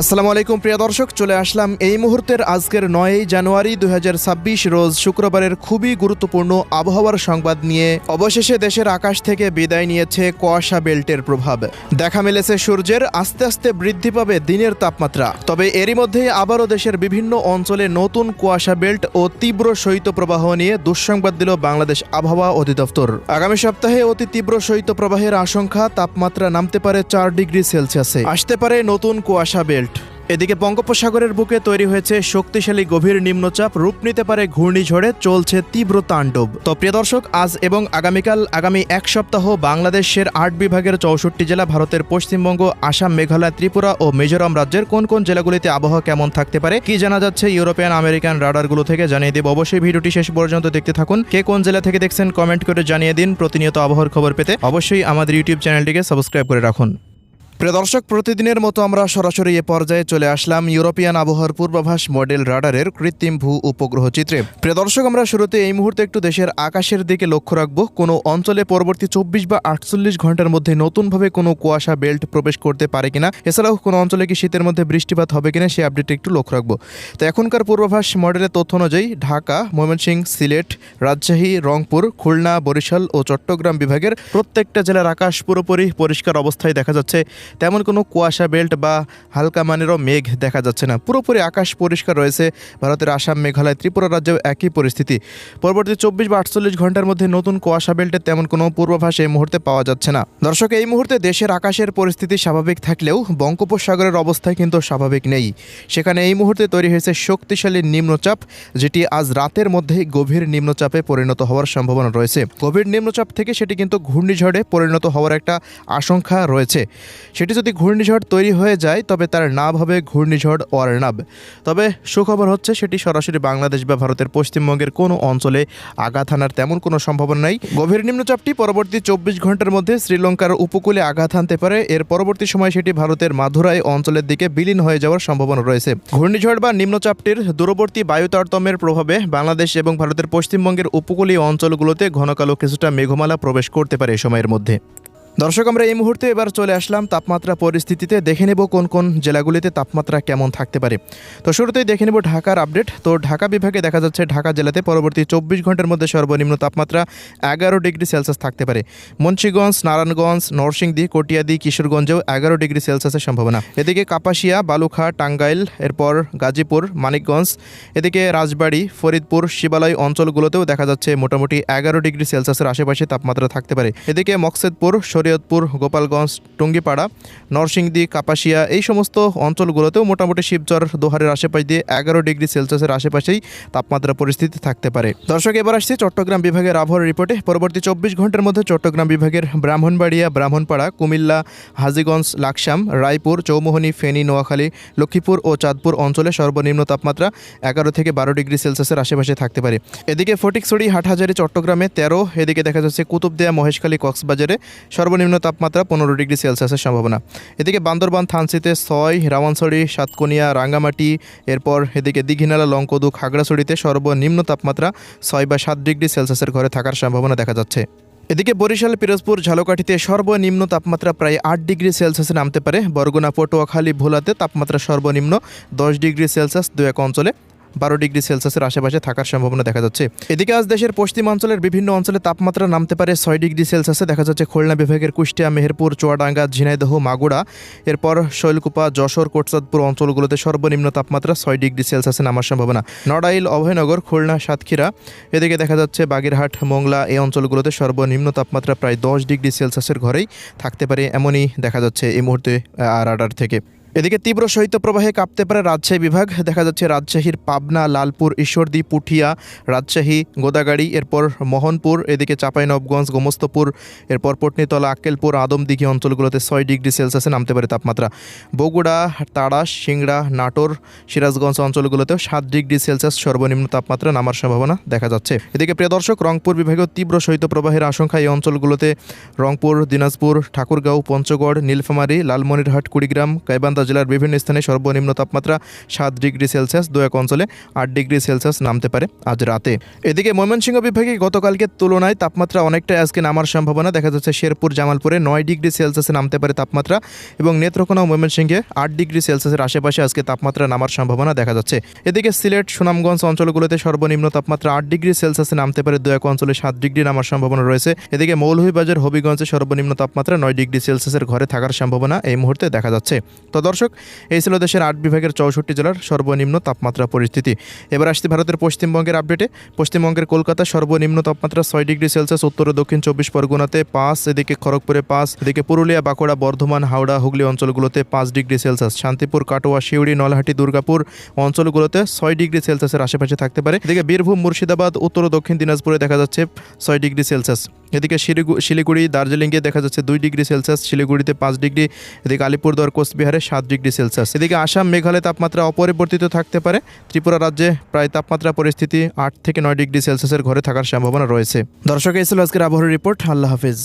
আসসালামু আলাইকুম প্রিয় দর্শক, চলে আসলাম এই মুহূর্তের আজকের 9 জানুয়ারি 2026 রোজ শুক্রবারের খুবই গুরুত্বপূর্ণ আবহাওয়ার সংবাদ নিয়ে। অবশেষে দেশের আকাশ থেকে বিদায় নিয়েছে কুয়াশা বেল্টের প্রভাব। দেখা মিলেছে সূর্যের, আস্তে আস্তে বৃদ্ধি পাবে দিনের তাপমাত্রা। তবে এরই মধ্যেই আবারও দেশের বিভিন্ন অঞ্চলে নতুন কুয়াশা বেল্ট ও তীব্র শৈত্যপ্রবাহ নিয়ে দুঃসংবাদ দিল বাংলাদেশ আবহাওয়া অধিদপ্তর। আগামী সপ্তাহে অতি তীব্র শৈত্যপ্রবাহের আশঙ্কা, তাপমাত্রা নামতে পারে 4 ডিগ্রি সেলসিয়াসে, আসতে পারে নতুন কুয়াশা বেল্ট। এদিকে বঙ্গোপসাগরের বুকে তৈরি হয়েছে শক্তিশালী গভীর নিম্নচাপ, রূপ নিতে পারে ঘূর্ণিঝড়ে, চলছে তীব্র তাণ্ডব। তো প্রিয় দর্শক, আজ এবং আগামী এক সপ্তাহ বাংলাদেশের 8 বিভাগের 64 জেলা, ভারতের পশ্চিমবঙ্গ, আসাম, মেঘালয়, ত্রিপুরা ও মিজোরাম রাজ্যের কোন কোন জেলাগুলিতে আবহাওয়া কেমন থাকতে পারে, কি জানা যাচ্ছে ইউরোপিয়ান আমেরিকান রাডারগুলো থেকে জানিয়ে দেব। অবশ্যই ভিডিওটি শেষ পর্যন্ত দেখতে থাকুন। কে কোন জেলা থেকে দেখছেন কমেন্ট করে জানিয়ে দিন। প্রতিনিয়ত আবহাওয়ার খবর পেতে অবশ্যই আমাদের ইউটিউব চ্যানেলটিকে সাবস্ক্রাইব করে রাখুন। প্রিয় দর্শক, প্রতিদিনের মতো আমরা সরাসরি এ পর্যায়ে চলে আসলাম ইউরোপিয়ান আবহাওয়ার পূর্বাভাস মডেল রাডারের কৃত্রিম ভূ উপগ্রহ চিত্রে। প্রিয় দর্শক, আমরা শুরুতে এই মুহূর্তে একটু দেশের আকাশের দিকে লক্ষ্য রাখব। কোনো অঞ্চলে পরবর্তী 24 বা 48 ঘন্টার মধ্যে নতুনভাবে কোনো কুয়াশা বেল্ট প্রবেশ করতে পারে কিনা, এছাড়াও কোনো অঞ্চলে কি শীতের মধ্যে বৃষ্টিপাত হবে কিনা, সেই আপডেটে একটু লক্ষ্য রাখবো। তো এখনকার পূর্বাভাস মডেলের তথ্য অনুযায়ী ঢাকা, ময়মনসিংহ, সিলেট, রাজশাহী, রংপুর, খুলনা, বরিশাল ও চট্টগ্রাম বিভাগের প্রত্যেকটা জেলার আকাশ পুরোপুরি পরিষ্কার অবস্থায় দেখা যাচ্ছে। তেমন কোনো কুয়াশা বেল্ট বা হালকা মানেরও মেঘ দেখা যাচ্ছে না, পুরোপুরি আকাশ পরিষ্কার রয়েছে। ভারতের আসাম, মেঘালয়, ত্রিপুরা রাজ্যেও একই পরিস্থিতি। পরবর্তী 24 বা 48 ঘন্টার মধ্যে নতুন কুয়াশা বেল্টের তেমন কোনো পূর্বাভাস এই মুহূর্তে পাওয়া যাচ্ছে না। দর্শক, এই মুহূর্তে দেশের আকাশের পরিস্থিতি স্বাভাবিক থাকলেও বঙ্গোপসাগরের অবস্থায় কিন্তু স্বাভাবিক নেই। সেখানে এই মুহূর্তে তৈরি হয়েছে শক্তিশালী নিম্নচাপ, যেটি আজ রাতের মধ্যেই গভীর নিম্নচাপে পরিণত হওয়ার সম্ভাবনা রয়েছে। গভীর নিম্নচাপ থেকে সেটি কিন্তু ঘূর্ণিঝড়ে পরিণত হওয়ার একটা আশঙ্কা রয়েছে। সেটি যদি ঘূর্ণিঝড় তৈরি হয়ে যায় তবে তার নাম হবে ঘূর্ণিঝড় অর্নাব। তবে সুখবর হচ্ছে সেটি সরাসরি বাংলাদেশ বা ভারতের পশ্চিমবঙ্গের কোনো অঞ্চলে আঘাত হানার তেমন কোনো সম্ভাবনা নাই। গভীর নিম্নচাপটি পরবর্তী 24 ঘন্টার মধ্যে শ্রীলঙ্কার উপকূলে আঘাত হানতে পারে। এর পরবর্তী সময় সেটি ভারতের মাধুরাই অঞ্চলের দিকে বিলীন হয়ে যাওয়ার সম্ভাবনা রয়েছে। ঘূর্ণিঝড় বা নিম্নচাপটির দূরবর্তী বায়ু তারতম্যের প্রভাবে বাংলাদেশ এবং ভারতের পশ্চিমবঙ্গের উপকূলীয় অঞ্চলগুলোতে ঘন কালো কিছুটা মেঘমালা প্রবেশ করতে পারে এই সময়ের মধ্যে। দর্শক, আমরা এই মুহূর্তে এবার চলে আসলাম তাপমাত্রা পরিস্থিতিতে। দেখে নেব কোন কোন জেলাগুলিতে তাপমাত্রা কেমন থাকতে পারে। তো শুরুতেই দেখে নেব ঢাকার আপডেট। তো ঢাকা বিভাগে দেখা যাচ্ছে ঢাকা জেলাতে পরবর্তী 24 ঘন্টার মধ্যে সর্বনিম্ন তাপমাত্রা 11 ডিগ্রি সেলসিয়াস থাকতে পারে। মুন্সিগঞ্জ, নারায়ণগঞ্জ, নরসিংদী, কটিয়াদি, কিশোরগঞ্জেও 11 ডিগ্রি সেলসিয়াসের সম্ভাবনা। এদিকে কাপাসিয়া, বালুখা, টাঙ্গাইল, এরপর গাজীপুর, মানিকগঞ্জ, এদিকে রাজবাড়ী, ফরিদপুর, শিবালয় অঞ্চলগুলোতেও দেখা যাচ্ছে মোটামুটি 11 ডিগ্রি সেলসিয়াসের আশেপাশে তাপমাত্রা থাকতে পারে। এদিকে মকসেদপুর, শরীয়তপুর, গোপালগঞ্জ, টুঙ্গিপাড়া, নরসিংদী, কাপাসিয়া এই সমস্ত অঞ্চলগুলোতেও মোটামুটি শিবচর, দোহারের আশেপাশ দিয়ে 11 ডিগ্রি সেলসিয়াসের আশেপাশেই তাপমাত্রা পরিস্থিতি থাকতে পারে। দর্শক, এবার আসছি চট্টগ্রাম বিভাগের আবহাওয়ার রিপোর্টে। পরবর্তী 24 ঘন্টার মধ্যে চট্টগ্রাম বিভাগের ব্রাহ্মণবাড়িয়া, ব্রাহ্মণপাড়া, কুমিল্লা, হাজীগঞ্জ, লাকসাম, রায়পুর, চৌমোহনী, ফেনী, নোয়াখালী, লক্ষ্মীপুর ও চাঁদপুর অঞ্চলে সর্বনিম্ন তাপমাত্রা 11 থেকে 12 ডিগ্রি সেলসিয়াসের আশেপাশে থাকতে পারে। এদিকে ফটিকছড়ি, হাটহাজারী, চট্টগ্রামে 13, এদিকে দেখা যাচ্ছে কুতুবদিয়া, মহেশখালী, কক্সবাজারে সর্বনিম্ন তাপমাত্রা 15 ডিগ্রি সেলসিয়াসের সম্ভাবনা। এদিকে বান্দরবান, থানচিতে 6, রাওয়ানছড়ি, সাতকনিয়া, রাঙ্গামাটি, এরপর এদিকে দীঘিনালা, লংকদু, খাগড়াছড়িতে সর্বনিম্ন তাপমাত্রা 6 বা 7 ডিগ্রি সেলসিয়াসের ঘরে থাকার সম্ভাবনা দেখা যাচ্ছে। এদিকে বরিশাল, পিরোজপুর, ঝালকাঠিতে সর্বনিম্ন তাপমাত্রা প্রায় 8 ডিগ্রি সেলসিয়াসে নামতে পারে। বরগুনা, পটুয়াখালী, ভোলাতে তাপমাত্রা সর্বনিম্ন 10 ডিগ্রি সেলসিয়াস, 2-1 অঞ্চলে 12 ডিগ্রি সেলসিয়াসের আশেপাশে থাকার সম্ভাবনা দেখা যাচ্ছে। এদিকে আজ দেশের পশ্চিমাঞ্চলের বিভিন্ন অঞ্চলে তাপমাত্রা নামতে পারে 6 ডিগ্রি সেলসিয়াসে দেখা যাচ্ছে। খুলনা বিভাগের কুষ্টিয়া, মেহেরপুর, চুয়াডাঙ্গা, ঝিনাইদহ, মাগুরা, এরপর শৈলকুপা, যশোর, কোটচাঁদপুর অঞ্চলগুলোতে সর্বনিম্ন তাপমাত্রা 6 ডিগ্রি সেলসিয়াসে নামার সম্ভাবনা। নড়াইল, অভয়নগর, খুলনা, সাতক্ষীরা, এদিকে দেখা যাচ্ছে বাগেরহাট, মোংলা এই অঞ্চলগুলোতে সর্বনিম্ন তাপমাত্রা প্রায় 10 ডিগ্রি সেলসিয়াসের ঘরেই থাকতে পারে, এমনই দেখা যাচ্ছে এই মুহূর্তে রাডার থেকে। এদিকে তীব্র শৈত্যপ্রবাহে কাঁপতে পারে রাজশাহী বিভাগ। দেখা যাচ্ছে রাজশাহীর পাবনা, লালপুর, ঈশ্বরদী, পুঠিয়া, রাজশাহী, গোদাগাড়ি, এরপর মোহনপুর, এদিকে চাঁপাইনবাবগঞ্জ, গোমস্তপুর, এরপর পটনীতলা, আক্কেলপুর, আদমদিঘি অঞ্চলগুলোতে 6 ডিগ্রি সেলসিয়াসে নামতে পারে তাপমাত্রা। বগুড়া, তাড়াশ, সিংড়া, নাটোর, সিরাজগঞ্জ অঞ্চলগুলোতেও 7 ডিগ্রি সেলসিয়াস সর্বনিম্ন তাপমাত্রা নামার সম্ভাবনা দেখা যাচ্ছে। এদিকে প্রিয় দর্শক, রংপুর বিভাগেও তীব্র শৈত্যপ্রবাহের আশঙ্কা। এই অঞ্চলগুলোতে রংপুর, দিনাজপুর, ঠাকুরগাঁও, পঞ্চগড়, নীলফামারী, লালমনিরহাট, কুড়িগ্রাম, গাইবান্ধা জেলার বিভিন্ন স্থানে সর্বনিম্ন তাপমাত্রা 7 ডিগ্রি সেলসিয়াস, 2-1 অঞ্চলে 8 ডিগ্রি সেলসিয়াস নামতে পারে আজ রাতে। এদিকে ময়মনসিংহ বিভাগে গতকালকে তুলনায় তাপমাত্রা অনেকটাই আজকে নামার সম্ভাবনা দেখা যাচ্ছে। শেরপুর জামালপুরে 9 ডিগ্রি সেলসিয়াসে নামতে পারে তাপমাত্রা এবং নেত্রকোনা ও ময়মনসিংহে 8 ডিগ্রি সেলসিয়াসের আশেপাশে আজকে তাপমাত্রা নামার সম্ভাবনা দেখা যাচ্ছে। এদিকে সিলেট, সুনামগঞ্জ অঞ্চলগুলোতে সর্বনিম্ন তাপমাত্রা 8 ডিগ্রি সেলসিয়াসে নামতে পারে, 2-1 অঞ্চলে 7 ডিগ্রি নামার সম্ভাবনা রয়েছে। এদিকে মৌলভীবাজার, হবিগঞ্জে সর্বনিম্ন তাপমাত্রা 9 ডিগ্রি সেলসিয়াসের ঘরে থাকার সম্ভাবনা এই মুহূর্তে দেখা যাচ্ছে। তো দর্শক, এই ছিল দেশের 8 বিভাগের 64 জেলার সর্বনিম্ন তাপমাত্রা পরিস্থিতি। এবার আসছি ভারতের পশ্চিমবঙ্গের আপডেটে। পশ্চিমবঙ্গের কলকাতা সর্বনিম্ন তাপমাত্রা 6 ডিগ্রি সেলসিয়াস, উত্তর ও দক্ষিণ 24 পরগনাতে 5, এদিকে খড়গপুরে 5, এদিকে পুরুলিয়া, বাঁকুড়া, বর্ধমান, হাওড়া, হুগলি অঞ্চলগুলোতে 5 ডিগ্রি সেলসিয়াস, শান্তিপুর, কাটোয়া, শিউড়ি, নলহাটি, দুর্গাপুর অঞ্চলগুলোতে 6 ডিগ্রি সেলসিয়াসের আশেপাশে থাকতে পারে। এদিকে বীরভূম, মুর্শিদাবাদ, উত্তর ও দক্ষিণ দিনাজপুরে দেখা যাচ্ছে 6 ডিগ্রি সেলসিয়াস। এদিকে শিলিগুড়ি, দার্জিলিংয়ে দেখা যাচ্ছে 2 ডিগ্রি সেলসিয়াস, শিলিগুড়িতে 5 ডিগ্রি, এদিকে আলিপুরদুয়ার, কোচবিহারে 7 ডিগ্রি সেলসিয়াস। এদিকে আসাম, মেঘালয় তাপমাত্রা অপরিবর্তিত থাকতে পারে। ত্রিপুরা রাজ্যে প্রায় তাপমাত্রা পরিস্থিতি 8 থেকে 9 ডিগ্রি সেলসিয়াসের ঘরে থাকার সম্ভাবনা রয়েছে। দর্শক, এই ছিল আজকের আবহাওয়ার রিপোর্ট। আল্লাহ হাফেজ।